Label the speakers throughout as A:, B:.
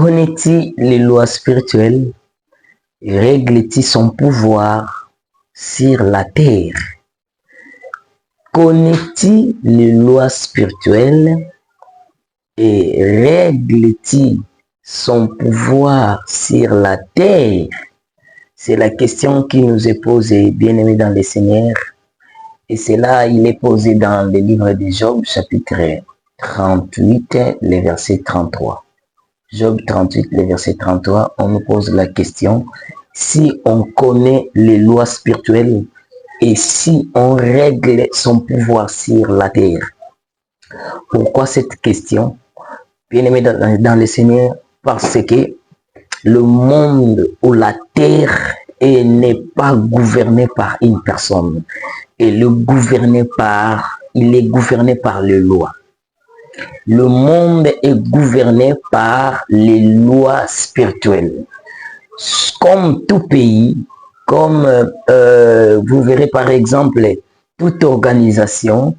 A: Connaît-il les lois spirituelles? Règle-t-il son pouvoir sur la terre? Connaît-il les lois spirituelles et règle-t-il son pouvoir sur la terre? C'est la question qui nous est posée, bien-aimés dans le Seigneur. Et cela, il est posé dans le livre de Job, chapitre 38, le verset 33. Job 38, le verset 33, on nous pose la question, si on connaît les lois spirituelles et si on règle son pouvoir sur la terre. Pourquoi cette question? Bien-aimé dans le Seigneur, parce que le monde ou la terre n'est pas gouverné par une personne. Et il est gouverné par les lois. Le monde est gouverné par les lois spirituelles. Comme tout pays, comme vous verrez par exemple, toute organisation,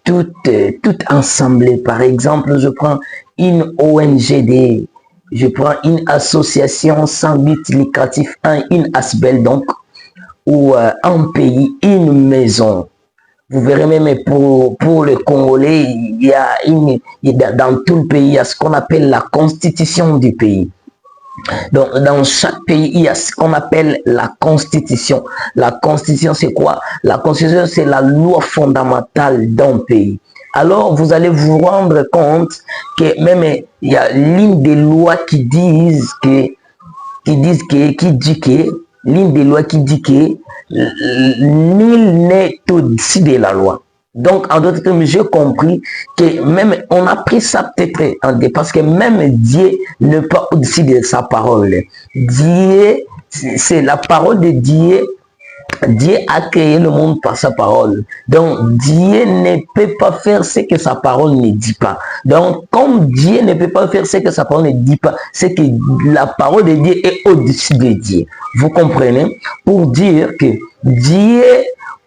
A: toute assemblée, par exemple, je prends une ONGD, je prends une association sans but lucratif, une ASBEL donc, ou un pays, une maison. Vous verrez même pour le Congolais, dans tout le pays, il y a ce qu'on appelle la constitution du pays. Donc, dans chaque pays, il y a ce qu'on appelle la constitution. La constitution, c'est quoi? La constitution, c'est la loi fondamentale d'un pays. Alors, vous allez vous rendre compte que même il y a l'une des lois qui dit que nul n'est au-dessus de la loi. Donc, en d'autres termes, j'ai compris que même, on a pris ça peut-être, parce que même Dieu n'est pas au-dessus de sa parole. Dieu, c'est la parole de Dieu. Dieu a créé le monde par sa parole. Donc, Dieu ne peut pas faire ce que sa parole ne dit pas. Donc, comme Dieu ne peut pas faire ce que sa parole ne dit pas, c'est que la parole de Dieu est au-dessus de Dieu. Vous comprenez? Pour dire que Dieu,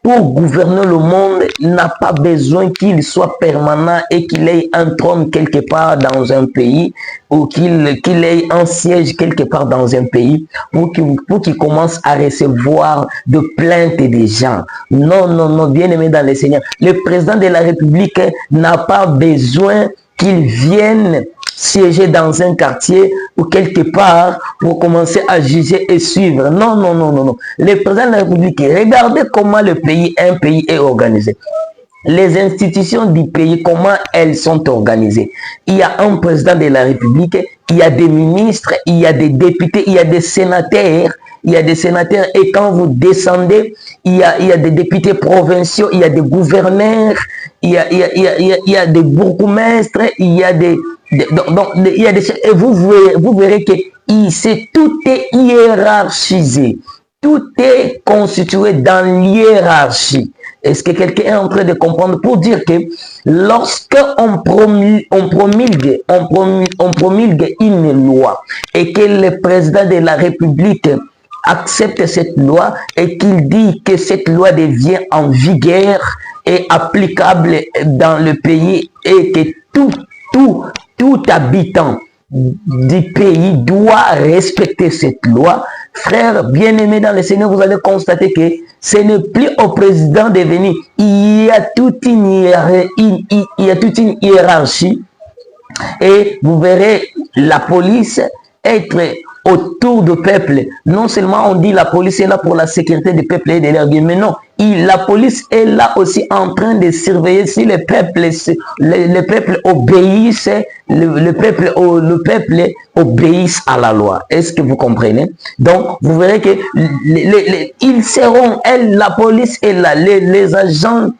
A: pour gouverner le monde, n'a pas besoin qu'il soit permanent et qu'il ait un trône quelque part dans un pays ou qu'il ait un siège quelque part dans un pays pour qu'il commence à recevoir de plaintes des gens. Non, non, non, bien-aimé dans le Seigneur. Le président de la République n'a pas besoin qu'il vienne siéger dans un quartier ou quelque part pour commencer à juger et suivre. Non, non, non, non, non. Le président de la République, regardez comment un pays est organisé. Les institutions du pays, comment elles sont organisées. Il y a un président de la République, il y a des ministres, il y a des députés, il y a des sénateurs. Il y a des sénateurs et quand vous descendez, il y a des députés provinciaux, il y a des gouverneurs, il y a des bourgmestres, il y a des et vous verrez que tout est hiérarchisé, tout est constitué dans l'hiérarchie. Est-ce que quelqu'un est en train de comprendre pour dire que lorsqu'on promulgue une loi et que le président de la République accepte cette loi et qu'il dit que cette loi devient en vigueur et applicable dans le pays et que tout habitant du pays doit respecter cette loi, frères bien-aimés dans le Seigneur, vous allez constater que ce n'est plus au président de venir. Il y a toute une hiérarchie et vous verrez la police être autour du peuple. Non seulement on dit la police est là pour la sécurité du peuple et de leur bien, mais non, la police est là aussi en train de surveiller si le peuple obéisse, le peuple obéisse à la loi. Est-ce que vous comprenez? Donc, vous verrez que ils seront, la police est là, les agents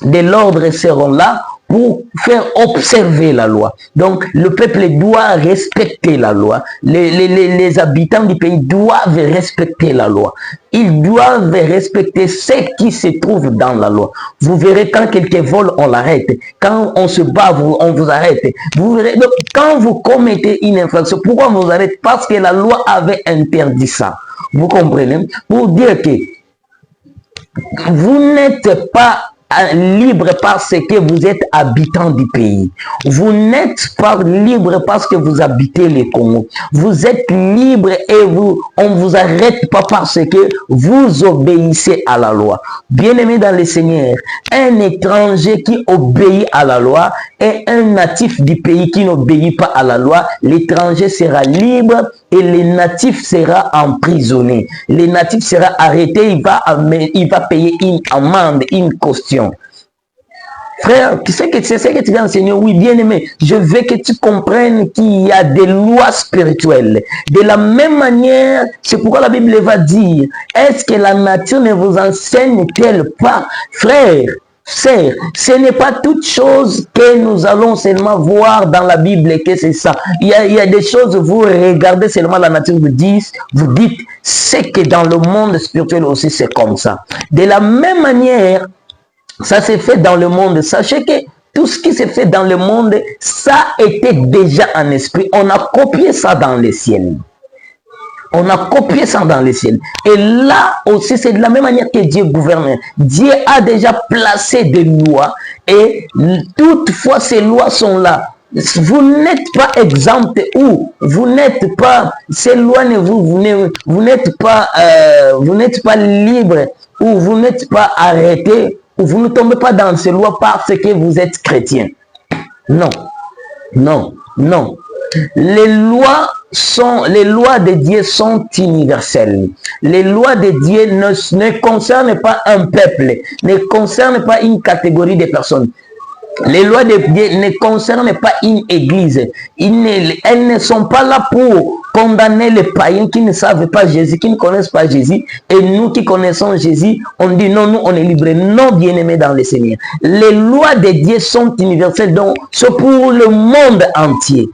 A: de l'ordre seront là pour faire observer la loi. Donc, le peuple doit respecter la loi. Les habitants du pays doivent respecter la loi. Ils doivent respecter ce qui se trouve dans la loi. Vous verrez quand quelqu'un vole, on l'arrête. Quand on se bat, on vous arrête. Vous verrez, donc, quand vous commettez une infraction, pourquoi on vous arrête? Parce que la loi avait interdit ça. Vous comprenez? Pour dire que vous n'êtes pas libre parce que vous êtes habitant du pays. Vous n'êtes pas libre parce que vous habitez le Congo. Vous êtes libre et on vous arrête pas parce que vous obéissez à la loi. Bien-aimé dans le Seigneur, un étranger qui obéit à la loi et un natif du pays qui n'obéit pas à la loi, l'étranger sera libre et le natif sera emprisonné. Le natif sera arrêté, il va payer une amende, une caution. Frère, c'est ce que tu viens enseigner? Oui, bien aimé, je veux que tu comprennes qu'il y a des lois spirituelles. De la même manière, c'est pourquoi la Bible va dire, est-ce que la nature ne vous enseigne-t-elle pas? Frère, sœur, ce n'est pas toute chose que nous allons seulement voir dans la Bible que c'est ça. Il y a des choses, vous regardez seulement la nature, vous dites, c'est que dans le monde spirituel aussi c'est comme ça. De la même manière, ça s'est fait dans le monde. Sachez que tout ce qui s'est fait dans le monde, ça était déjà en esprit. On a copié ça dans les ciels. On a copié ça dans les ciels. Et là aussi, c'est de la même manière que Dieu gouverne. Dieu a déjà placé des lois et toutefois ces lois sont là. Vous n'êtes pas exempt ou vous n'êtes pas, ces lois ne vous n'êtes pas libre ou vous n'êtes pas arrêté ou vous ne tombez pas dans ces lois parce que vous êtes chrétien. Non, non, non. Les lois de Dieu sont universelles. Les lois de Dieu ne concernent pas un peuple, ne concernent pas une catégorie de personnes. Les lois de Dieu ne concernent pas une église. Elles ne sont pas là pour condamner les païens qui ne savent pas Jésus, qui ne connaissent pas Jésus. Et nous qui connaissons Jésus, on dit non, nous on est libres. Non, bien-aimés dans le Seigneur. Les lois de Dieu sont universelles, donc c'est pour le monde entier.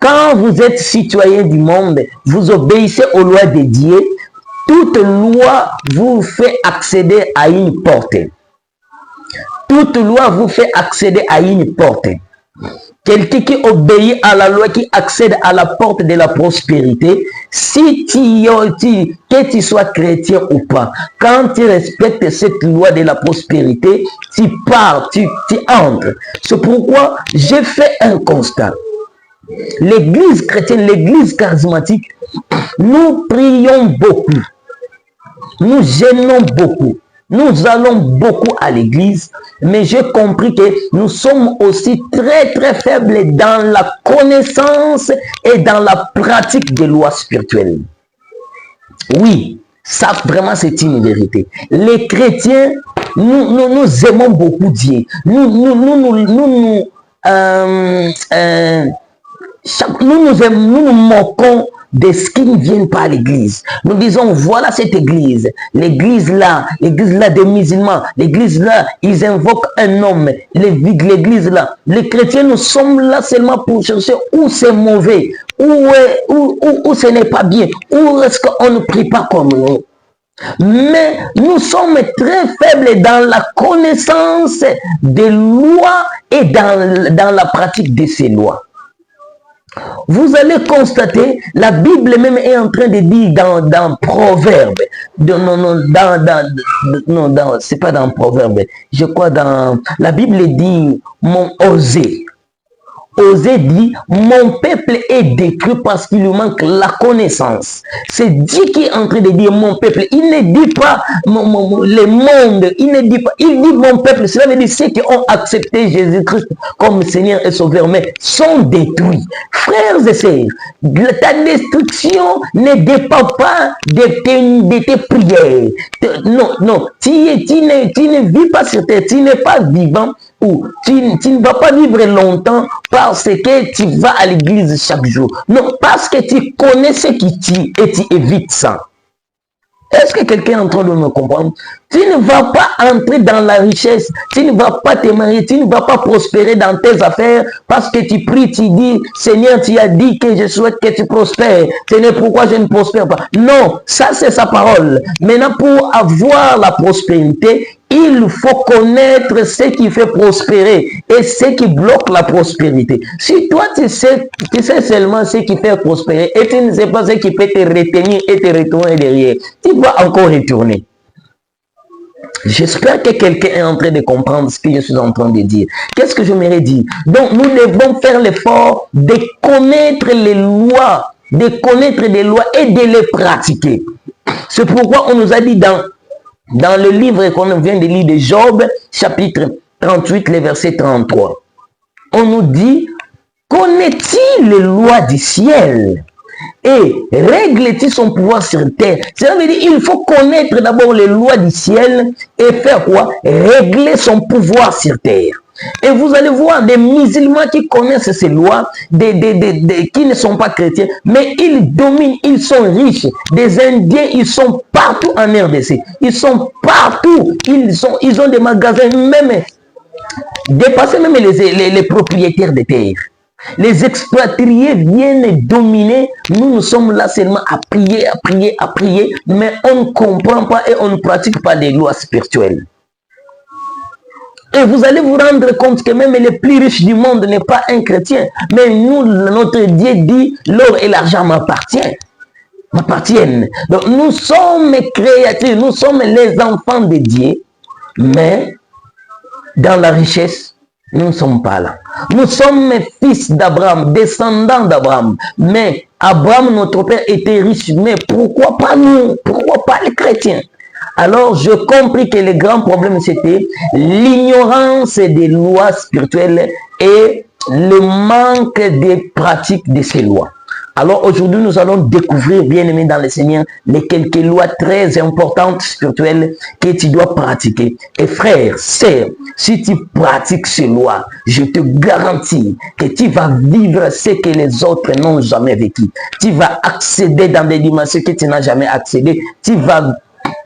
A: Quand vous êtes citoyen du monde, vous obéissez aux lois de Dieu. Toute loi vous fait accéder à une porte. Toute loi vous fait accéder à une porte. Quelqu'un qui obéit à la loi, qui accède à la porte de la prospérité, que tu sois chrétien ou pas, quand tu respectes cette loi de la prospérité, tu pars, tu entres. C'est pourquoi j'ai fait un constat. L'église chrétienne, l'église charismatique, nous prions beaucoup. Nous gênons beaucoup. Nous allons beaucoup à l'église, mais j'ai compris que nous sommes aussi très très faibles dans la connaissance et dans la pratique des lois spirituelles. Oui, ça vraiment c'est une vérité. Les chrétiens, nous aimons beaucoup Dieu. Nous nous moquons de ce qui ne viennent pas à l'église. Nous disons, voilà cette église. L'église là des musulmans. L'église là, ils invoquent un homme. L'église là. Les chrétiens, nous sommes là seulement pour chercher où c'est mauvais, où ce n'est pas bien, où est-ce qu'on ne prie pas comme nous. Mais nous sommes très faibles dans la connaissance des lois et dans la pratique de ces lois. Vous allez constater, la Bible même est en train de dire dans Proverbe, c'est pas dans Proverbe, je crois dans la Bible dit, Osée dit, mon peuple est détruit parce qu'il lui manque la connaissance. C'est Dieu qui est en train de dire mon peuple. Il ne dit pas le monde, il dit mon peuple. Cela veut dire ceux qui ont accepté Jésus-Christ comme Seigneur et Sauveur, mais sont détruits. Frères et sœurs, ta destruction ne dépend pas de tes prières. Non, tu ne vis pas sur terre, tu n'es pas vivant. Ou tu ne vas pas vivre longtemps parce que tu vas à l'église chaque jour. Non, parce que tu connais ce qui tue et tu évites ça. Est-ce que quelqu'un est en train de me comprendre? Tu ne vas pas entrer dans la richesse, tu ne vas pas te marier, tu ne vas pas prospérer dans tes affaires parce que tu pries, tu dis, Seigneur, tu as dit que je souhaite que tu prospères. Ce n'est pourquoi je ne prospère pas. Non, ça c'est sa parole. Maintenant, pour avoir la prospérité, il faut connaître ce qui fait prospérer et ce qui bloque la prospérité. Si toi, tu sais seulement ce qui fait prospérer et tu ne sais pas ce qui peut te retenir et te retourner derrière, tu vas encore retourner. J'espère que quelqu'un est en train de comprendre ce que je suis en train de dire. Qu'est-ce que je m'aurais dit? Donc, nous devons faire l'effort de connaître les lois, de connaître les lois et de les pratiquer. C'est pourquoi on nous a dit dans le livre qu'on vient de lire de Job, chapitre 38, le verset 33. On nous dit, connaît-il les lois du ciel et règle-t-il son pouvoir sur terre? Ça veut dire qu'il faut connaître d'abord les lois du ciel et faire quoi? Régler son pouvoir sur terre. Et vous allez voir des musulmans qui connaissent ces lois, qui ne sont pas chrétiens, mais ils dominent, ils sont riches. Des Indiens, ils sont partout en RDC. Ils sont partout. Ils ont des magasins, même dépasser même les propriétaires de terres. Les expatriés viennent dominer. Nous sommes là seulement à prier, mais on ne comprend pas et on ne pratique pas les lois spirituelles. Et vous allez vous rendre compte que même les plus riches du monde n'est pas un chrétien. Mais nous, notre Dieu dit, l'or et l'argent m'appartiennent. Donc nous sommes créatures, nous sommes les enfants de Dieu, mais dans la richesse, nous ne sommes pas là. Nous sommes fils d'Abraham, descendants d'Abraham. Mais Abraham, notre père, était riche. Mais pourquoi pas nous? Pourquoi pas les chrétiens? Alors, je compris que le grand problème, c'était l'ignorance des lois spirituelles et le manque de pratique de ces lois. Alors, aujourd'hui, nous allons découvrir, bien aimé dans le Seigneur, les quelques lois très importantes spirituelles que tu dois pratiquer. Et frère, sœur, si tu pratiques ces lois, je te garantis que tu vas vivre ce que les autres n'ont jamais vécu. Tu vas accéder dans des dimensions que tu n'as jamais accédé. Tu vas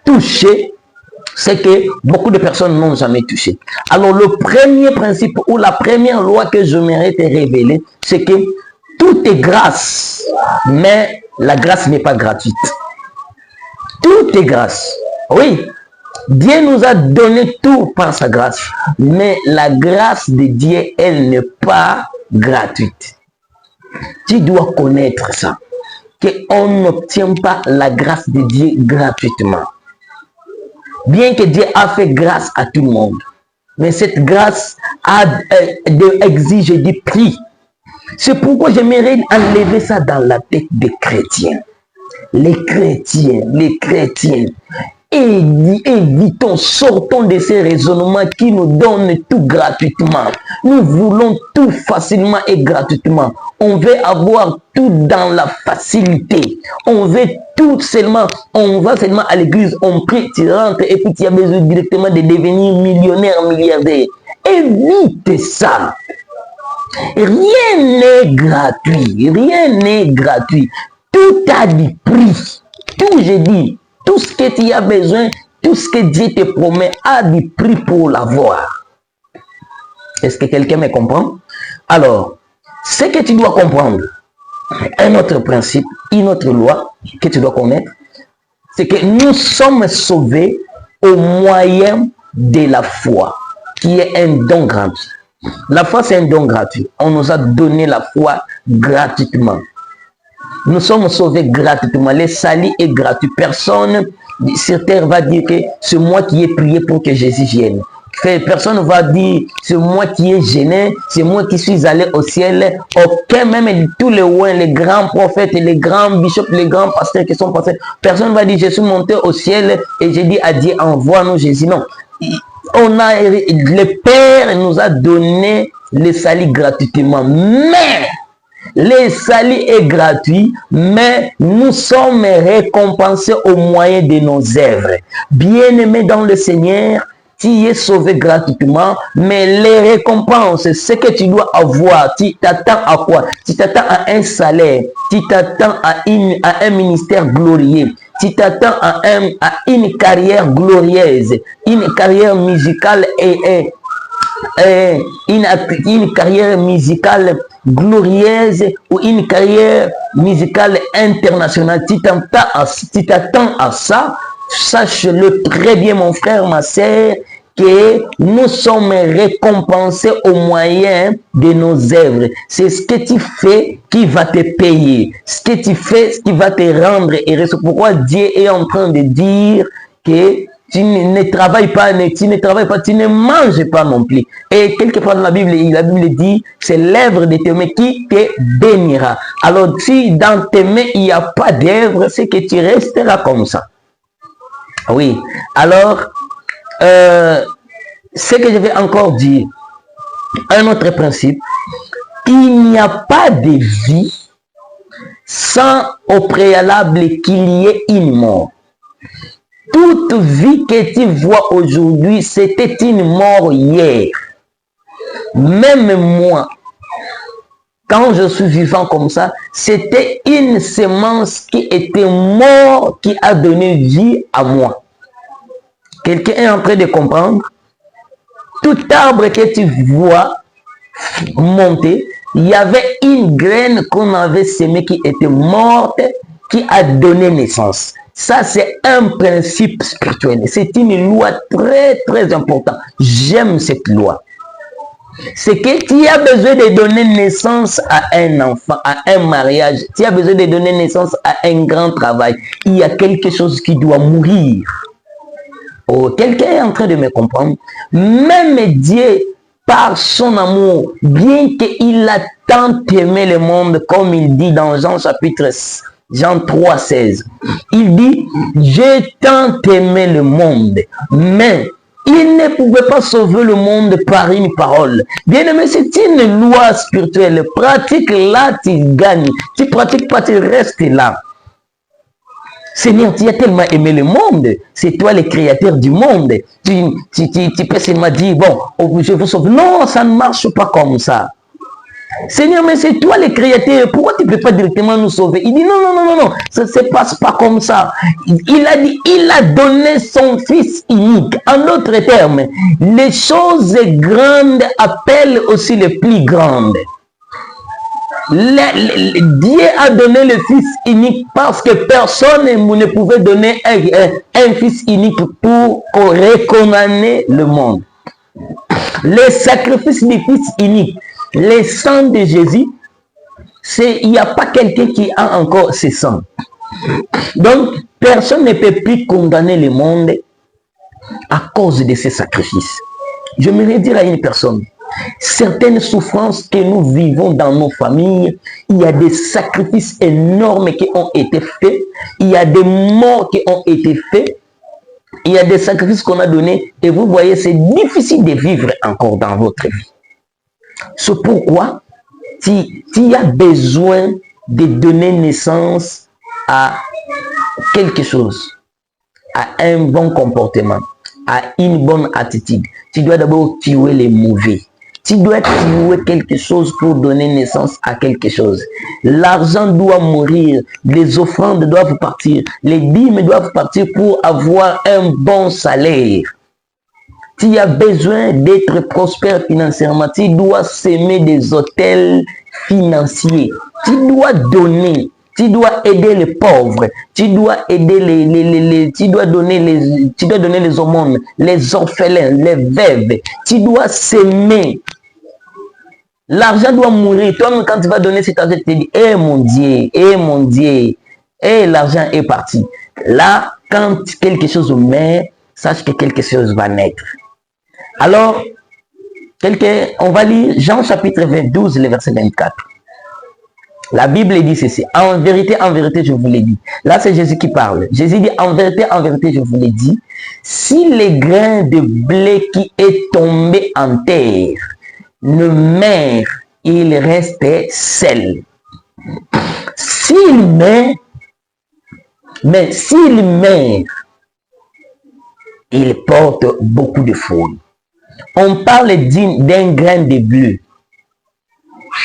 A: toucher ce que beaucoup de personnes n'ont jamais touché. Alors, le premier principe ou la première loi que je mérite de révéler, c'est que tout est grâce, mais la grâce n'est pas gratuite. Tout est grâce. Oui, Dieu nous a donné tout par sa grâce, mais la grâce de Dieu, elle n'est pas gratuite. Tu dois connaître ça, qu'on n'obtient pas la grâce de Dieu gratuitement. Bien que Dieu a fait grâce à tout le monde, mais cette grâce exige des prix. C'est pourquoi j'aimerais enlever ça dans la tête des chrétiens. Les chrétiens, évitons, sortons de ces raisonnements qui nous donnent tout gratuitement. Nous voulons tout facilement et gratuitement. On veut avoir tout dans la facilité. On veut tout seulement, on va seulement à l'église, on prie, tu rentres et puis tu as besoin directement de devenir millionnaire, milliardaire. Évite ça. Rien n'est gratuit, Tout a du prix. Tout, je dis, tout ce que tu as besoin, tout ce que Dieu te promet a du prix pour l'avoir. Est-ce que quelqu'un me comprend? Alors, ce que tu dois comprendre, un autre principe, une autre loi que tu dois connaître, c'est que nous sommes sauvés au moyen de la foi, qui est un don gratuit. La foi, c'est un don gratuit. On nous a donné la foi gratuitement. Nous sommes sauvés gratuitement. Le salut est gratuit. Personne sur terre va dire que c'est moi qui ai prié pour que Jésus vienne. Personne ne va dire c'est moi qui ai gêné, c'est moi qui suis allé au ciel. Aucun, même tous les ouins, les grands prophètes, les grands bishops, les grands pasteurs qui sont passés, personne ne va dire je suis monté au ciel et j'ai dit à Dieu envoie-nous Jésus. Non. Le Père nous a donné le salut gratuitement. Mais le salut est gratuit, mais nous sommes récompensés au moyen de nos œuvres. Bien-aimés dans le Seigneur, tu es sauvé gratuitement, mais les récompenses, ce que tu dois avoir, tu t'attends à quoi? Tu t'attends à un salaire, tu t'attends à un ministère glorieux, tu t'attends à une carrière glorieuse, une carrière musicale et une carrière musicale glorieuse ou une carrière musicale internationale. Tu t'attends à ça. Sache-le très bien, mon frère, ma sœur, que nous sommes récompensés au moyen de nos œuvres. C'est ce que tu fais qui va te payer. Ce que tu fais, ce qui va te rendre heureux. C'est pourquoi Dieu est en train de dire que tu ne travailles pas, tu ne travailles pas, tu ne manges pas non plus. Et quelque part dans la Bible dit, c'est l'œuvre de tes mains qui te bénira. Alors si dans tes mains il n'y a pas d'œuvre, c'est que tu resteras comme ça. Oui, alors, ce que je vais encore dire, un autre principe, il n'y a pas de vie sans au préalable qu'il y ait une mort. Toute vie que tu vois aujourd'hui, c'était une mort hier. Même moi, quand je suis vivant comme ça, c'était une semence qui était morte, qui a donné vie à moi. Quelqu'un est en train de comprendre? Tout arbre que tu vois monter, il y avait une graine qu'on avait semée qui était morte, qui a donné naissance. Ça, c'est un principe spirituel. C'est une loi très, très importante. J'aime cette loi. C'est que tu as besoin de donner naissance à un enfant, à un mariage. Tu as besoin de donner naissance à un grand travail. Il y a quelque chose qui doit mourir. Oh, quelqu'un est en train de me comprendre. Même Dieu, par son amour, bien qu'il a tant aimé le monde, comme il dit dans Jean chapitre Jean 3, 16. Il dit, j'ai tant aimé le monde, mais il ne pouvait pas sauver le monde par une parole. Bien aimé, c'est une loi spirituelle. Pratique là, tu gagnes. Tu pratiques pas, tu restes là. Seigneur, tu as tellement aimé le monde. C'est toi le créateur du monde. Tu peux seulement dire, bon, je vous sauve. Non, ça ne marche pas comme ça. Seigneur, mais c'est toi le créateur. Pourquoi tu ne peux pas directement nous sauver? Il dit, non. Ça ne se passe pas comme ça. Il a dit, il a donné son fils unique. En d'autres termes, les choses grandes appellent aussi les plus grandes. Dieu a donné le fils unique parce que personne ne pouvait donner un fils unique pour recondamner le monde. Le sacrifice du fils unique, le sang de Jésus, il n'y a pas quelqu'un qui a encore ce sang. Donc, personne ne peut plus condamner le monde à cause de ces sacrifices. Je voudrais dire à une personne, certaines souffrances que nous vivons dans nos familles, il y a des sacrifices énormes qui ont été faits, il y a des morts qui ont été faits, il y a des sacrifices qu'on a donnés et vous voyez, c'est difficile de vivre encore dans votre vie. C'est pourquoi tu as besoin de donner naissance à quelque chose, à un bon comportement, à une bonne attitude. Tu dois d'abord tuer les mauvais. Tu dois tuer quelque chose pour donner naissance à quelque chose. L'argent doit mourir, les offrandes doivent partir, les dîmes doivent partir pour avoir un bon salaire. Tu as besoin d'être prospère financièrement, tu dois s'aimer des hôtels financiers. Tu dois donner. Tu dois aider les pauvres, tu dois aider tu dois donner les aumônes, les orphelins, les veuves, tu dois s'aimer. L'argent doit mourir. Toi, quand tu vas donner cet argent, tu te dis, mon Dieu, l'argent est parti. Là, quand quelque chose meurt, sache que quelque chose va naître. Alors, on va lire Jean chapitre 12, le verset 24. La Bible dit ceci, en vérité, je vous l'ai dit. Là, c'est Jésus qui parle. Jésus dit, en vérité, je vous l'ai dit, si le grain de blé qui est tombé en terre ne meurt, il reste seul. S'il meurt, il porte beaucoup de fruits. On parle d'un grain de blé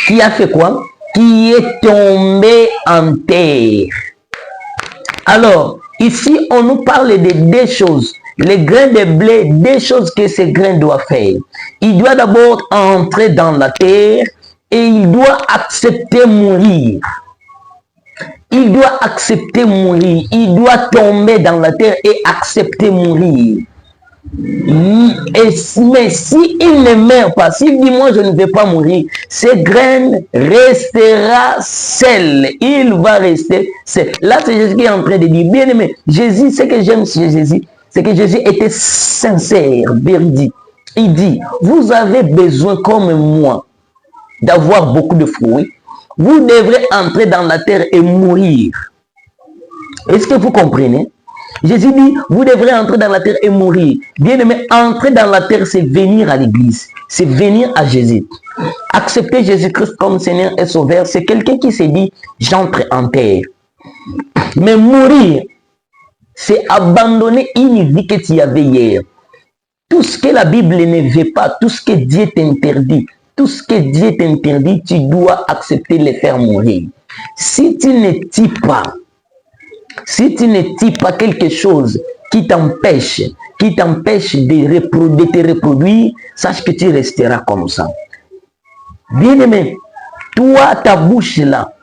A: qui a fait quoi? Qui est tombé en terre. Alors, ici, on nous parle de deux choses. Le grain de blé, deux choses que ce grain doit faire. Il doit d'abord entrer dans la terre et il doit accepter mourir. Il doit accepter mourir. Il doit tomber dans la terre et accepter mourir. Mais si il ne meurt pas, s'il dit moi je ne vais pas mourir, ce grain restera seul. Il va rester seul. Là c'est Jésus qui est en train de dire, bien aimé, Jésus, ce que j'aime chez Jésus, c'est que Jésus était sincère, véridique. Il dit, vous avez besoin comme moi d'avoir beaucoup de fruits. Vous devrez entrer dans la terre et mourir. Est-ce que vous comprenez? Jésus dit, vous devrez entrer dans la terre et mourir. Bien aimé, entrer dans la terre, c'est venir à l'église. C'est venir à Jésus. Accepter Jésus-Christ comme Seigneur et Sauveur, c'est quelqu'un qui s'est dit, j'entre en terre. Mais mourir, c'est abandonner une vie que tu avais hier. Tout ce que la Bible ne veut pas, tout ce que Dieu t'interdit, tout ce que Dieu t'interdit, tu dois accepter de le faire mourir. Si tu ne tues pas, si tu ne tues pas quelque chose qui t'empêche de te reproduire, sache que tu resteras comme ça. Bien aimé, toi, ta bouche là,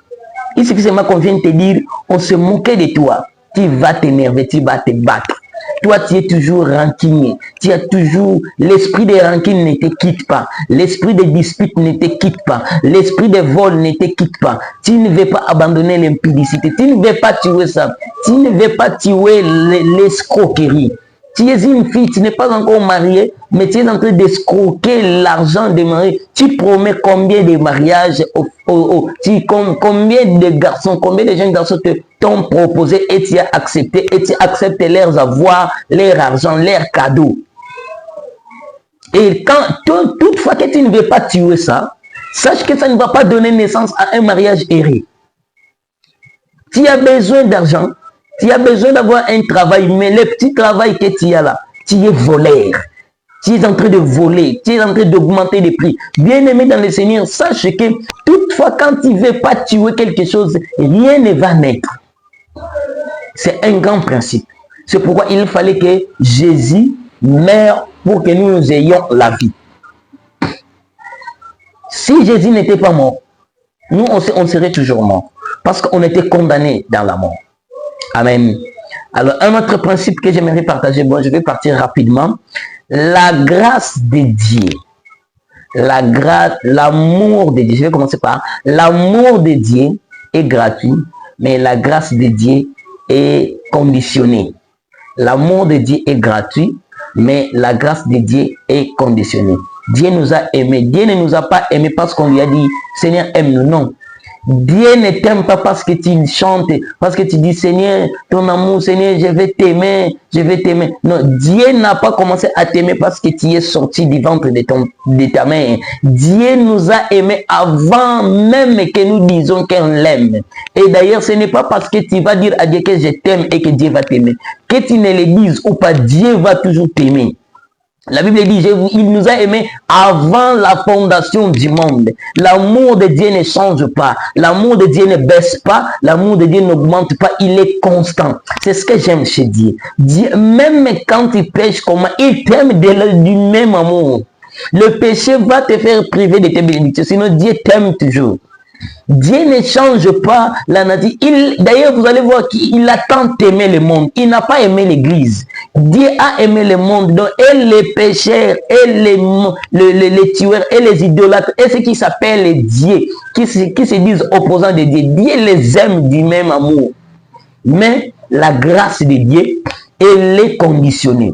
A: il suffit seulement qu'on vienne te dire, on se moquait de toi, tu vas t'énerver, tu vas te battre. Toi, tu es toujours rancunier. Tu as toujours l'esprit de rancune ne te quitte pas. L'esprit de dispute ne te quitte pas. L'esprit de vol ne te quitte pas. Tu ne veux pas abandonner l'impudicité. Tu ne veux pas tuer ça. Tu ne veux pas tuer l'escroquerie. Tu es une fille, tu n'es pas encore mariée, mais tu es en train d'escroquer l'argent des maris. Tu promets combien de mariages, combien de garçons, combien de jeunes garçons t'ont proposé et tu as accepté, et tu acceptes leurs avoirs, leur argent, leurs cadeaux. Et quand, toutefois que tu ne veux pas tuer ça, sache que ça ne va pas donner naissance à un mariage erré. Tu as besoin d'argent. Tu as besoin d'avoir un travail, mais le petit travail que tu as là, tu es voleur. Tu es en train de voler, tu es en train d'augmenter les prix. Bien aimé dans le Seigneur, sache que toutefois quand tu ne veux pas tuer quelque chose, rien ne va naître. C'est un grand principe. C'est pourquoi il fallait que Jésus meure pour que nous ayons la vie. Si Jésus n'était pas mort, nous on serait toujours mort. Parce qu'on était condamnés dans la mort. Amen. Alors, un autre principe que j'aimerais partager, bon, je vais partir rapidement. La grâce de Dieu. L'amour de Dieu. Je vais commencer par l'amour de Dieu est gratuit, mais la grâce de Dieu est conditionnée. L'amour de Dieu est gratuit, mais la grâce de Dieu est conditionnée. Dieu nous a aimés. Dieu ne nous a pas aimés parce qu'on lui a dit, Seigneur, aime-nous. Non. Dieu ne t'aime pas parce que tu chantes, parce que tu dis Seigneur, ton amour, Seigneur, je vais t'aimer, je vais t'aimer. Non, Dieu n'a pas commencé à t'aimer parce que tu es sorti du ventre de ta mère. Dieu nous a aimés avant même que nous disons qu'on l'aime. Et d'ailleurs, ce n'est pas parce que tu vas dire à Dieu que je t'aime et que Dieu va t'aimer. Que tu ne le dises ou pas, Dieu va toujours t'aimer. La Bible dit, il nous a aimés avant la fondation du monde. L'amour de Dieu ne change pas. L'amour de Dieu ne baisse pas. L'amour de Dieu n'augmente pas. Il est constant. C'est ce que j'aime chez Dieu. Dieu, même quand il pêche, comment il t'aime du même amour. Le péché va te faire priver de tes bénédictions. Sinon, Dieu t'aime toujours. Dieu ne change pas la nature. D'ailleurs, vous allez voir qu'il a tant aimé le monde. Il n'a pas aimé l'église. Dieu a aimé le monde. Donc, et les pécheurs, et les tueurs, et les idolâtres, et ceux qui s'appellent les dieux, qui se disent opposants de Dieu. Dieu les aime du même amour. Mais la grâce de Dieu, elle est conditionnée.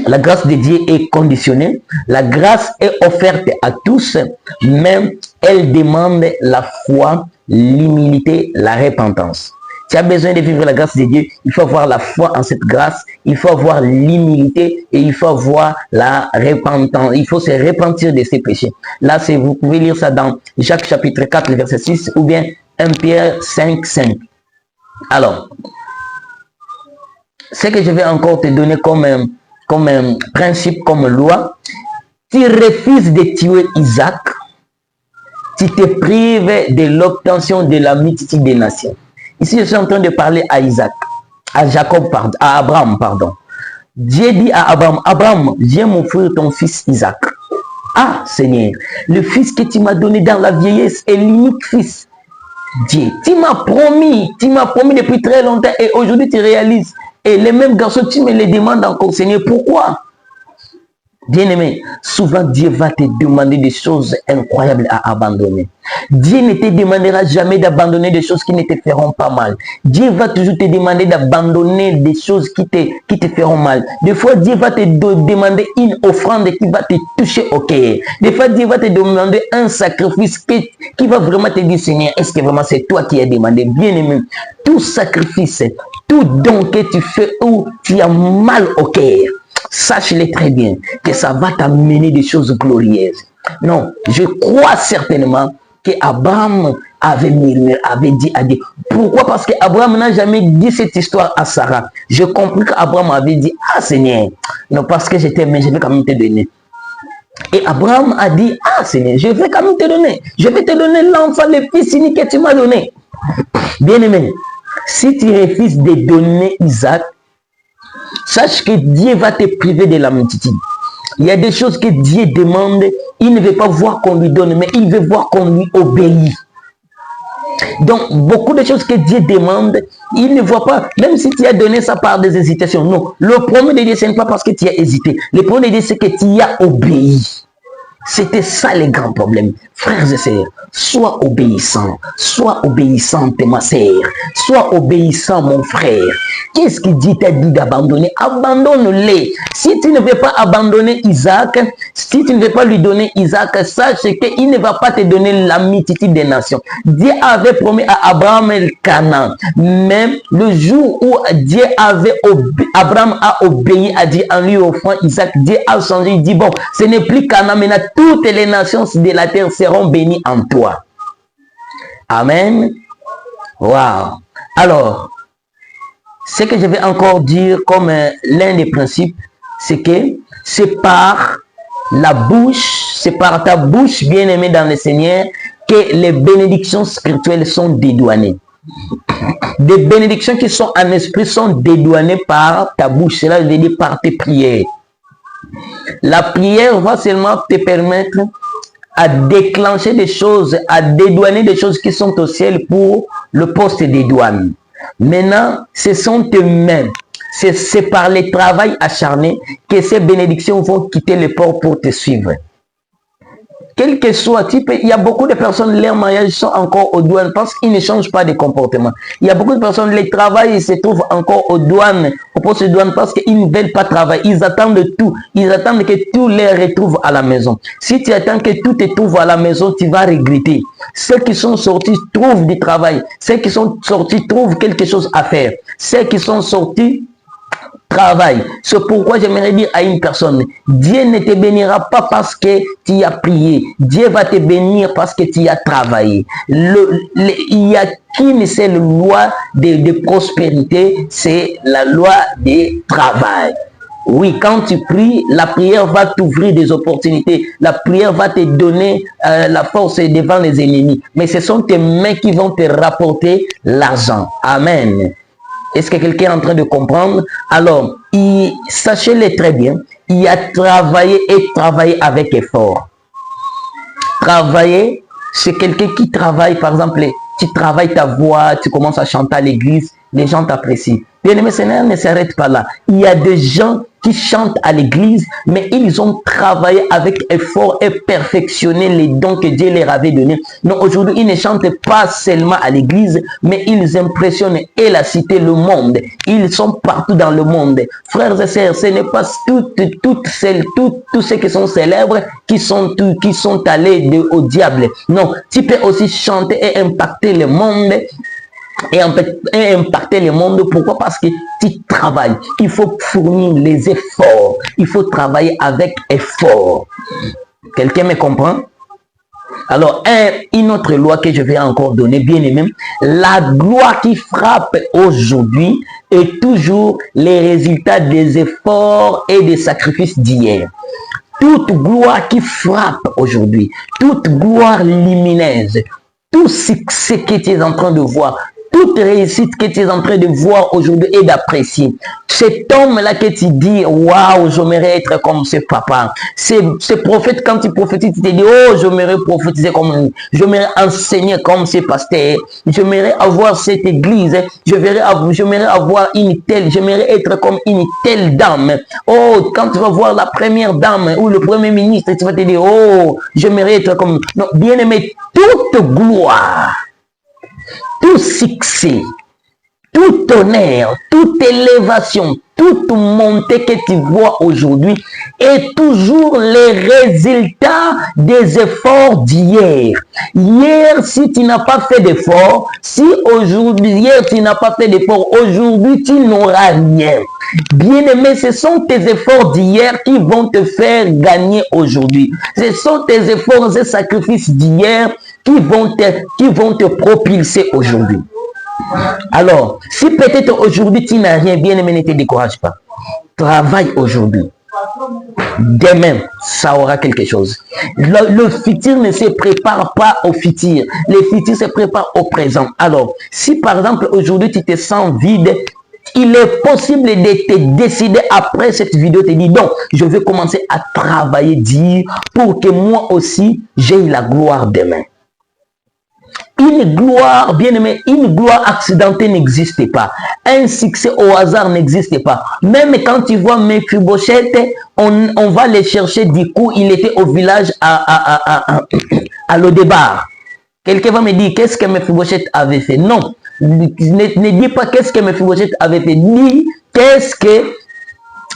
A: La grâce de Dieu est conditionnée. La grâce est offerte à tous, mais elle demande la foi, l'humilité, la repentance. Tu as besoin de vivre la grâce de Dieu, il faut avoir la foi en cette grâce, il faut avoir l'humilité et il faut avoir la repentance. Il faut se repentir de ses péchés. Là, vous pouvez lire ça dans Jacques chapitre 4, verset 6 ou bien 1 Pierre 5, 5. Alors, ce que je vais encore te donner comme un principe, comme loi, tu refuses de tuer Isaac, tu te prives de l'obtention de la multitude des nations. Ici, je suis en train de parler à Isaac, à Abraham, pardon. Dieu dit à Abraham, Abraham, viens m'offrir ton fils Isaac. Ah, Seigneur, le fils que tu m'as donné dans la vieillesse est l'unique fils. Dieu, tu m'as promis depuis très longtemps et aujourd'hui tu réalises. Et les mêmes garçons, tu me les demandes encore, Seigneur, pourquoi? Bien-aimé, souvent Dieu va te demander des choses incroyables à abandonner. Dieu ne te demandera jamais d'abandonner des choses qui ne te feront pas mal. Dieu va toujours te demander d'abandonner des choses qui te feront mal. Des fois, Dieu va te demander une offrande qui va te toucher au cœur. Des fois, Dieu va te demander un sacrifice qui va vraiment te dire, Seigneur, est-ce que vraiment c'est toi qui as demandé? Bien-aimé, tout sacrifice, tout don que tu fais où tu as mal au cœur, sache-le très bien que ça va t'amener des choses glorieuses. Non, je crois certainement que Abraham avait murmuré, avait dit à Dieu. Pourquoi? Parce qu'Abraham n'a jamais dit cette histoire à Sarah. Je comprends qu'Abraham avait dit, ah Seigneur, non, parce que je t'aime, je vais quand même te donner. Et Abraham a dit, ah Seigneur, je vais quand même te donner. Je vais te donner l'enfant, le fils unique que tu m'as donné. Bien-aimé, si tu refuses de donner Isaac, sache que Dieu va te priver de la multitude. Il y a des choses que Dieu demande, il ne veut pas voir qu'on lui donne, mais il veut voir qu'on lui obéit. Donc, beaucoup de choses que Dieu demande, il ne voit pas, même si tu as donné ça par des hésitations. Non, le premier de Dieu, ce n'est pas parce que tu as hésité. Le premier de Dieu, c'est que tu as obéi. C'était ça le grand problème. Frères et sœurs, sois obéissante ma sœur, sois obéissant mon frère. Qu'est-ce que Dieu t'a dit d'abandonner? Abandonne-les. Si tu ne veux pas abandonner Isaac, si tu ne veux pas lui donner Isaac, sache qu'il ne va pas te donner la multitude des nations. Dieu avait promis à Abraham le Canaan. Même le jour où Abraham a obéi à Dieu en lui offrant Isaac, Dieu a changé. Il dit, bon, ce n'est plus Canaan, maintenant toutes les nations de la terre seront bénies en toi. Amen. Wow. Alors, ce que je vais encore dire comme l'un des principes, c'est que c'est par la bouche, c'est par ta bouche bien-aimée dans le Seigneur que les bénédictions spirituelles sont dédouanées. Des bénédictions qui sont en esprit sont dédouanées par ta bouche, cela veut dire par tes prières. La prière va seulement te permettre à déclencher des choses, à dédouaner des choses qui sont au ciel pour le poste des douanes. Maintenant, ce sont tes mains. C'est par le travail acharné que ces bénédictions vont quitter le port pour te suivre. Quel que soit type, il y a beaucoup de personnes, leurs mariages sont encore aux douanes parce qu'ils ne changent pas de comportement. Il y a beaucoup de personnes, les travail se trouvent encore aux douanes, au poste de douane parce qu'ils ne veulent pas travailler. Ils attendent tout. Ils attendent que tout les retrouve à la maison. Si tu attends que tout te trouve à la maison, tu vas regretter. Ceux qui sont sortis trouvent du travail. Ceux qui sont sortis trouvent quelque chose à faire. Ceux qui sont sortis travail. C'est pourquoi j'aimerais dire à une personne, Dieu ne te bénira pas parce que tu as prié. Dieu va te bénir parce que tu as travaillé. Il y a qu'une seule loi de prospérité, c'est la loi du travail. Oui, quand tu pries, la prière va t'ouvrir des opportunités. La prière va te donner la force devant les ennemis. Mais ce sont tes mains qui vont te rapporter l'argent. Amen. Est-ce que quelqu'un est en train de comprendre? Alors, sachez-le très bien, il y a travailler et travailler avec effort. Travailler, c'est quelqu'un qui travaille, par exemple, tu travailles ta voix, tu commences à chanter à l'église, les gens t'apprécient. Bien-aimé, Seigneur ne s'arrête pas là. Il y a des gens qui chantent à l'église, mais ils ont travaillé avec effort et perfectionné les dons que Dieu leur avait donnés. Donc aujourd'hui, ils ne chantent pas seulement à l'église, mais ils impressionnent et la cité, le monde. Ils sont partout dans le monde. Frères et sœurs, ce n'est pas tous ceux qui sont célèbres qui sont allés au diable. Non, tu peux aussi chanter et impacter le monde. Et impacter le monde. Pourquoi? Parce que tu travailles. Il faut fournir les efforts. Il faut travailler avec effort. Quelqu'un me comprend? Alors, une autre loi que je vais encore donner, bien aimé, la gloire qui frappe aujourd'hui est toujours les résultats des efforts et des sacrifices d'hier. Toute gloire qui frappe aujourd'hui, toute gloire lumineuse, tout ce que tu es en train de voir, toute réussite que tu es en train de voir aujourd'hui et d'apprécier. Cet homme-là que tu dis, waouh, j'aimerais être comme ce papa. Ce prophète, quand tu prophétises, tu te dis, oh, j'aimerais prophétiser comme lui. J'aimerais enseigner comme ce pasteur. J'aimerais avoir cette église. J'aimerais avoir une telle, j'aimerais être comme une telle dame. Oh, quand tu vas voir la première dame ou le premier ministre, tu vas te dire, oh, j'aimerais être comme... Non, bien aimé, toute gloire, tout succès, tout honneur, toute élévation, toute montée que tu vois aujourd'hui est toujours les résultats des efforts d'hier. Hier, si tu n'as pas fait d'effort, si aujourd'hui, hier tu n'as pas fait d'effort, aujourd'hui tu n'auras rien. Bien aimé, ce sont tes efforts d'hier qui vont te faire gagner aujourd'hui. Ce sont tes efforts et sacrifices d'hier qui vont te propulser aujourd'hui. Alors, si peut-être aujourd'hui tu n'as rien, bien aimé, ne te décourage pas. Travaille aujourd'hui. Demain, ça aura quelque chose. Le futur ne se prépare pas au futur. Le futur se prépare au présent. Alors, si par exemple aujourd'hui tu te sens vide, il est possible de te décider après cette vidéo, te dire donc, je vais commencer à travailler, dire, pour que moi aussi, j'aie la gloire demain. Une gloire, bien aimé, une gloire accidentée n'existe pas. Un succès au hasard n'existe pas. Même quand tu vois Mephibosheth, on va les chercher, du coup, il était au village à Lodebar. Quelqu'un va me dire, qu'est-ce que Mephibosheth avait fait? Non, ne dis pas qu'est-ce que Mephibosheth avait fait. Dis, qu'est-ce que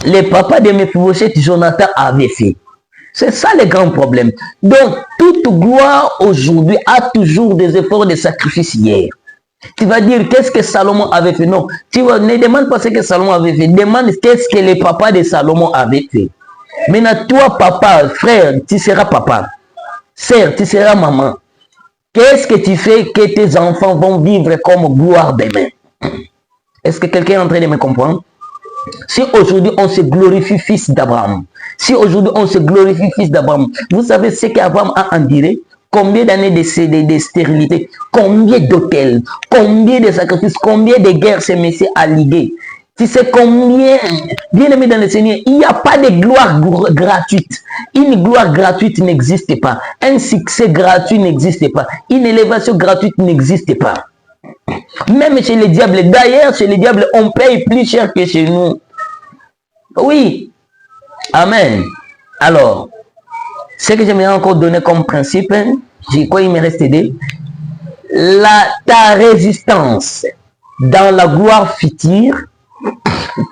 A: le papa de Mephibosheth, Jonathan, avait fait. C'est ça le grand problème. Donc, toute gloire aujourd'hui a toujours des efforts de sacrifice hier. Tu vas dire, qu'est-ce que Salomon avait fait? Non, ne demande pas ce que Salomon avait fait. Demande qu'est-ce que le papa de Salomon avait fait. Maintenant, toi, papa, frère, tu seras papa. Sœur, tu seras maman. Qu'est-ce que tu fais que tes enfants vont vivre comme gloire demain? Est-ce que quelqu'un est en train de me comprendre? Si aujourd'hui on se glorifie fils d'Abraham, si aujourd'hui on se glorifie fils d'Abraham, vous savez ce qu'Abraham a enduré? Combien d'années de stérilité, combien d'hôtels, combien de sacrifices, combien de guerres ce monsieur a ligué? Tu sais combien, bien aimé dans le Seigneur, il n'y a pas de gloire gratuite. Une gloire gratuite n'existe pas. Un succès gratuit n'existe pas. Une élévation gratuite n'existe pas. Même chez les diables, d'ailleurs, chez les diables, on paye plus cher que chez nous. Oui. Amen. Alors, ce que j'aimerais encore donner comme principe, j'ai quoi il me reste deux. Ta résistance dans la gloire future,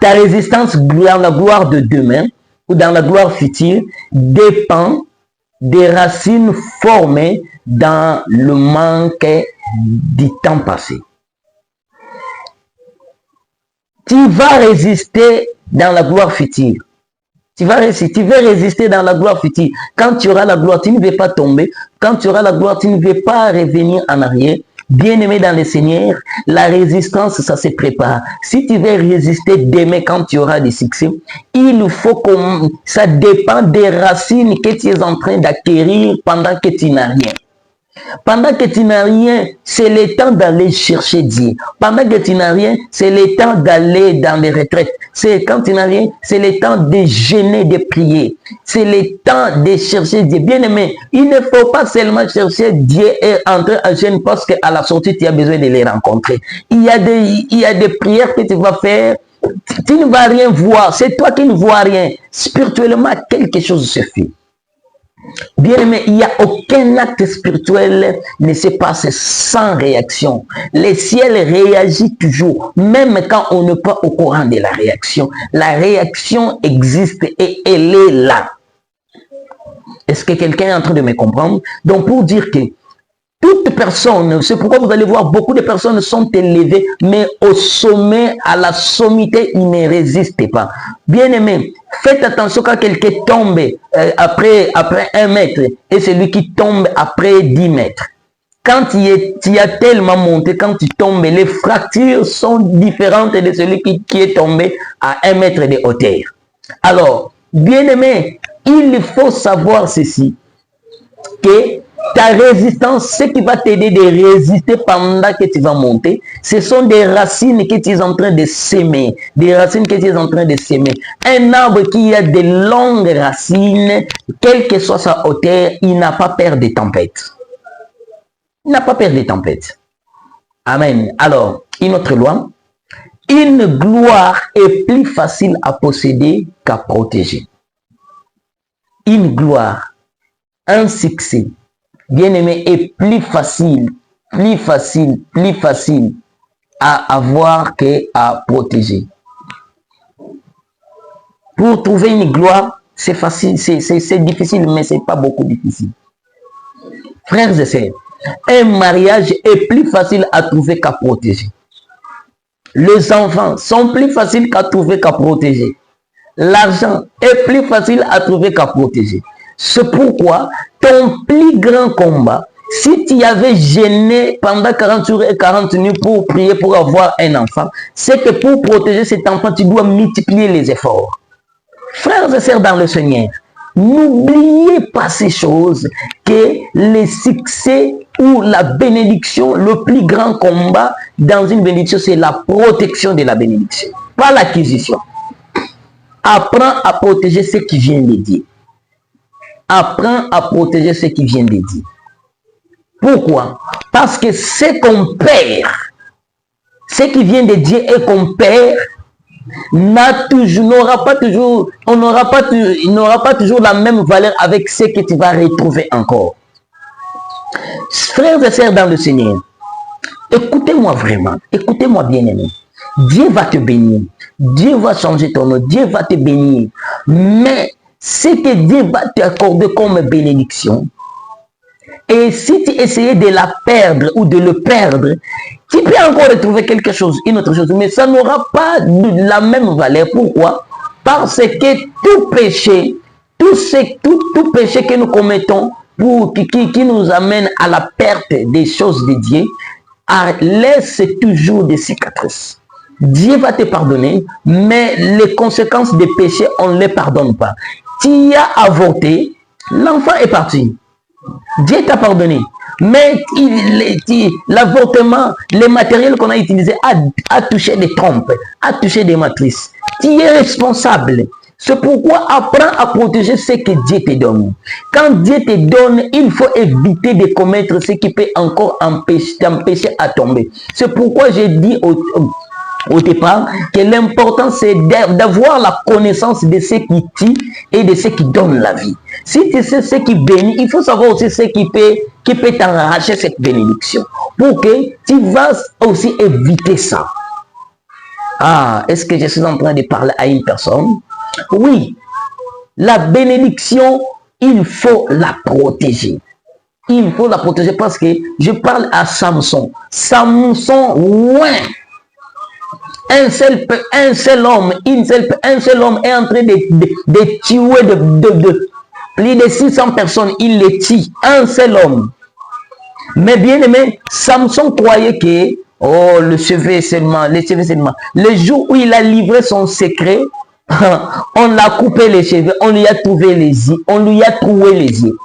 A: ta résistance dans la gloire de demain ou dans la gloire future dépend des racines formées dans le manque du temps passé. Tu vas résister dans la gloire future. Tu veux résister dans la gloire future. Quand tu auras la gloire, tu ne veux pas tomber. Quand tu auras la gloire, tu ne veux pas revenir en arrière. Bien-aimé dans le Seigneur, la résistance, ça se prépare. Si tu veux résister demain quand tu auras des succès, il faut que ça dépend des racines que tu es en train d'acquérir pendant que tu n'as rien. Pendant que tu n'as rien, c'est le temps d'aller chercher Dieu. Pendant que tu n'as rien, c'est le temps d'aller dans les retraites. C'est quand tu n'as rien, c'est le temps de jeûner, de prier. C'est le temps de chercher Dieu. Bien aimé, il ne faut pas seulement chercher Dieu et entrer en jeûne parce qu'à la sortie, tu as besoin de les rencontrer. Il y a des prières que tu vas faire. Tu ne vas rien voir. C'est toi qui ne vois rien. Spirituellement, quelque chose se fait. Bien aimé, il n'y a aucun acte spirituel ne se passe sans réaction. Le ciel réagit toujours, même quand on n'est pas au courant de la réaction. La réaction existe et elle est là. Est-ce que quelqu'un est en train de me comprendre? Donc pour dire que toute personne, c'est pourquoi vous allez voir beaucoup de personnes sont élevées, mais au sommet, à la sommité, ils ne résistent pas. Bien aimé, faites attention quand quelqu'un tombe après 1 mètre et celui qui tombe après 10 mètres. Quand tu as tellement monté, quand tu tombes, les fractures sont différentes de celui qui est tombé à 1 mètre de hauteur. Alors, bien aimé, il faut savoir ceci, que Ta résistance, ce qui va t'aider de résister pendant que tu vas monter, ce sont des racines que tu es en train de s'aimer. Des racines que tu es en train de s'aimer. Un arbre qui a de longues racines, quelle que soit sa hauteur, il n'a pas peur des tempêtes. Il n'a pas peur des tempêtes. Amen. Alors, une autre loi. Une gloire est plus facile à posséder qu'à protéger. Une gloire, un succès, bien-aimé, est plus facile à avoir qu'à protéger. Pour trouver une gloire, c'est facile, c'est difficile, mais c'est pas beaucoup difficile. Frères et sœurs, un mariage est plus facile à trouver qu'à protéger. Les enfants sont plus faciles qu'à trouver qu'à protéger. L'argent est plus facile à trouver qu'à protéger. C'est pourquoi ton plus grand combat, si tu avais gêné pendant 40 jours et 40 nuits pour prier pour avoir un enfant, c'est que pour protéger cet enfant, tu dois multiplier les efforts. Frères et sœurs dans le Seigneur, n'oubliez pas ces choses, que le succès ou la bénédiction, le plus grand combat dans une bénédiction, c'est la protection de la bénédiction, pas l'acquisition. Apprends à protéger ce qui vient de Dieu. Apprends à protéger ce qui vient de Dieu. Pourquoi? Parce que ce qu'on perd, ce qui vient de Dieu et qu'on perd, n'aura pas toujours la même valeur avec ce que tu vas retrouver encore. Frères et sœurs dans le Seigneur, écoutez-moi vraiment, écoutez-moi bien aimé. Dieu va te bénir, Dieu va changer ton nom, Dieu va te bénir. Mais ce que Dieu va t'accorder comme bénédiction, et si tu essayais de la perdre ou de le perdre, tu peux encore retrouver quelque chose, une autre chose, mais ça n'aura pas la même valeur. Pourquoi? Parce que tout péché, tout péché que nous commettons, qui nous amène à la perte des choses de Dieu, laisse toujours des cicatrices. Dieu va te pardonner, mais les conséquences des péchés, on ne les pardonne pas. Tu as avorté, l'enfant est parti. Dieu t'a pardonné. Mais l'avortement, les matériels qu'on a utilisés a touché des trompes, a touché des matrices. Tu es responsable. C'est pourquoi apprends à protéger ce que Dieu te donne. Quand Dieu te donne, il faut éviter de commettre ce qui peut encore t'empêcher à tomber. C'est pourquoi j'ai dit au départ que l'important c'est d'avoir la connaissance de ce qui tue et de ce qui donne la vie. Si tu sais ce qui bénit, il faut savoir aussi ce qui peut t'arracher cette bénédiction. Pour que tu vas aussi éviter ça. Ah, est-ce que je suis en train de parler à une personne? Oui, la bénédiction, il faut la protéger. Il faut la protéger parce que je parle à Samson. Samson, ouais. Un seul homme est en train de tuer plus de 600 personnes. Il les tue. Un seul homme. Mais bien aimé, Samson croyait que, oh, le cheveu seulement. Le jour où il a livré son secret, on l'a coupé les cheveux, on lui a trouvé les yeux,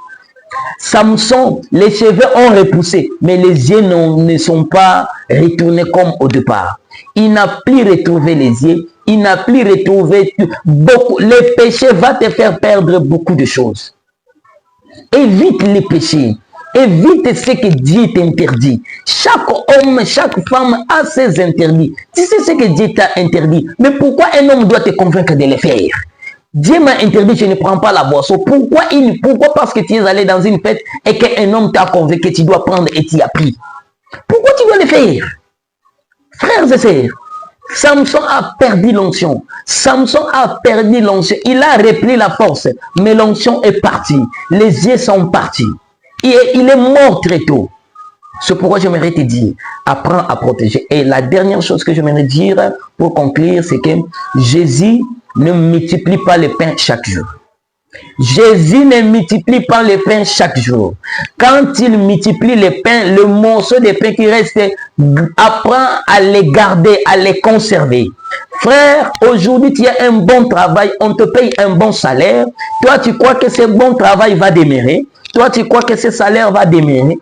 A: Samson, les cheveux ont repoussé, mais les yeux ne sont pas retournés comme au départ. Il n'a plus retrouvé les yeux, il n'a plus retrouvé beaucoup. Le péché va te faire perdre beaucoup de choses. Évite les péchés. Évite ce que Dieu t'interdit. Chaque homme, chaque femme a ses interdits. Tu sais ce que Dieu t'a interdit. Mais pourquoi un homme doit te convaincre de le faire? Dieu m'a interdit, je ne prends pas la boisson. Pourquoi parce que tu es allé dans une fête et qu'un homme t'a convaincu que tu dois prendre et tu as pris? Pourquoi tu dois le faire? Frères et sœurs, Samson a perdu l'onction. Samson a perdu l'onction. Il a repris la force, mais l'onction est partie. Les yeux sont partis. Il est mort très tôt. C'est pourquoi j'aimerais te dire, apprends à protéger. Et la dernière chose que j'aimerais dire pour conclure, c'est que Jésus ne multiplie pas les pains chaque jour. Jésus ne multiplie pas les pains chaque jour. Quand il multiplie les pains, le morceau de pain qui reste, apprends à les garder, à les conserver. Frère, aujourd'hui, tu as un bon travail, on te paye un bon salaire. Toi, tu crois que ce bon travail va demeurer. Toi, tu crois que ce salaire va demeurer.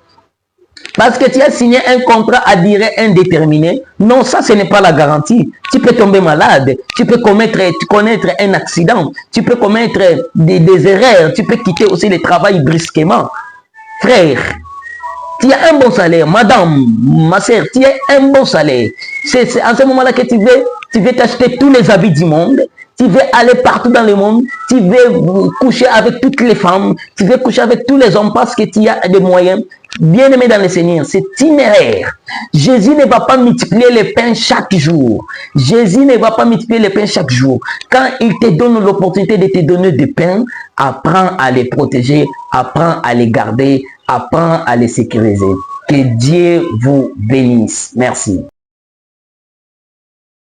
A: Parce que tu as signé un contrat à durée indéterminée. Non, ça, ce n'est pas la garantie. Tu peux tomber malade, tu peux connaître un accident, tu peux commettre des erreurs, tu peux quitter aussi le travail brusquement. Frère, tu as un bon salaire. Madame, ma soeur, tu as un bon salaire. C'est en ce moment-là que tu veux t'acheter tous les habits du monde. Tu veux aller partout dans le monde. Tu veux coucher avec toutes les femmes. Tu veux coucher avec tous les hommes parce que tu as des moyens. Bien-aimé dans le Seigneur, c'est une erreur. Jésus ne va pas multiplier les pains chaque jour. Jésus ne va pas multiplier les pains chaque jour. Quand il te donne l'opportunité de te donner des pains, apprends à les protéger, apprends à les garder, apprends à les sécuriser. Que Dieu vous bénisse. Merci.